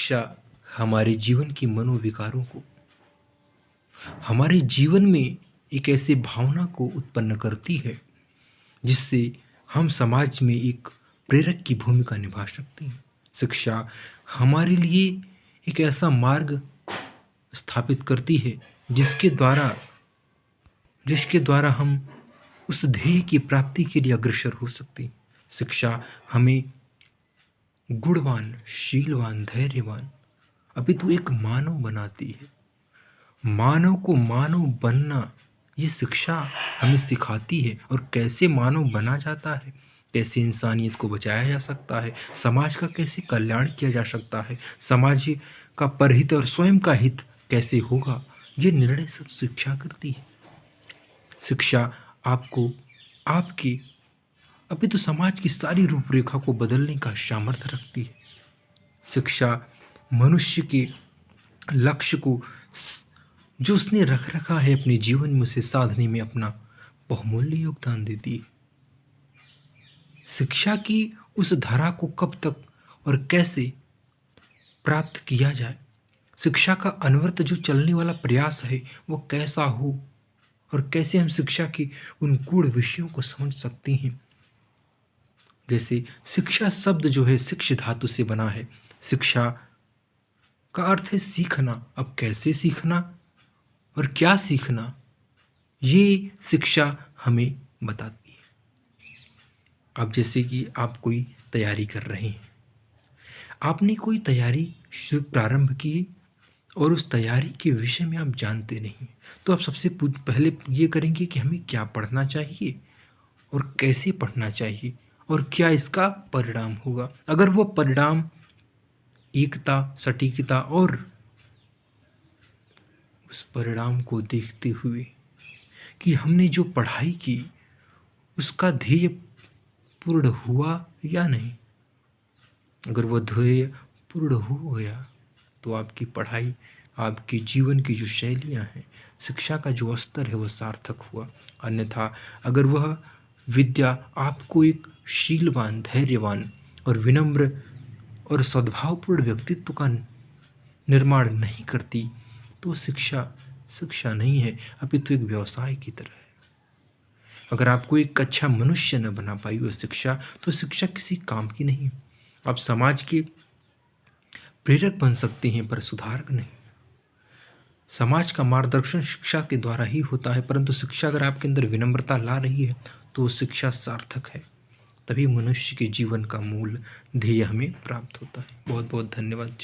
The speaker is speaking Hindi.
शिक्षा हमारे जीवन की मनोविकारों को, हमारे जीवन में एक ऐसी भावना को उत्पन्न करती है जिससे हम समाज में एक प्रेरक की भूमिका निभा सकते हैं। शिक्षा हमारे लिए एक ऐसा मार्ग स्थापित करती है जिसके द्वारा हम उस ध्येय की प्राप्ति के लिए अग्रसर हो सकते हैं। शिक्षा हमें गुणवान, शीलवान, धैर्यवान अपितु एक मानव बनाती है। मानव को मानव बनना ये शिक्षा हमें सिखाती है, और कैसे मानव बना जाता है, कैसे इंसानियत को बचाया जा सकता है, समाज का कैसे कल्याण किया जा सकता है, समाज का परहित और स्वयं का हित कैसे होगा, ये निर्णय सब शिक्षा करती है। शिक्षा आपको आपकी अपितु समाज की सारी रूपरेखा को बदलने का सामर्थ्य रखती है। शिक्षा मनुष्य के लक्ष्य को जो उसने रख रखा है अपने जीवन में, उसे साधने में अपना बहुमूल्य योगदान देती है। शिक्षा की उस धारा को कब तक और कैसे प्राप्त किया जाए, शिक्षा का अनवरत जो चलने वाला प्रयास है वो कैसा हो, और कैसे हम शिक्षा के उन गूढ़ विषयों को समझ सकते हैं। जैसे शिक्षा शब्द जो है शिक्ष धातु से बना है। शिक्षा का अर्थ है सीखना। अब कैसे सीखना और क्या सीखना, ये शिक्षा हमें बताती है। अब जैसे कि आप कोई तैयारी कर रहे हैं, आपने कोई तैयारी प्रारंभ की और उस तैयारी के विषय में आप जानते नहीं, तो आप सबसे पहले ये करेंगे कि हमें क्या पढ़ना चाहिए और कैसे पढ़ना चाहिए और क्या इसका परिणाम होगा। अगर वो परिणाम एकता, सटीकता और उस परिणाम को देखते हुए कि हमने जो पढ़ाई की उसका ध्येय पूर्ण हुआ या नहीं, अगर वो ध्येय पूर्ण हो गया तो आपकी पढ़ाई, आपके जीवन की जो शैलियाँ हैं, शिक्षा का जो स्तर है वो सार्थक हुआ। अन्यथा अगर वह विद्या आपको एक शीलवान, धैर्यवान और विनम्र और सद्भावपूर्ण व्यक्तित्व का निर्माण नहीं करती, तो शिक्षा नहीं है, अपितु एक व्यवसाय की तरह है। अगर आपको एक अच्छा मनुष्य न बना पाई वो शिक्षा, तो शिक्षा किसी काम की नहीं है। आप समाज के प्रेरक बन सकते हैं पर सुधारक नहीं। समाज का मार्गदर्शन शिक्षा के द्वारा ही होता है, परंतु शिक्षा अगर आपके अंदर विनम्रता ला रही है तो शिक्षा सार्थक है। तभी मनुष्य के जीवन का मूल ध्येय हमें प्राप्त होता है। बहुत बहुत धन्यवाद। जय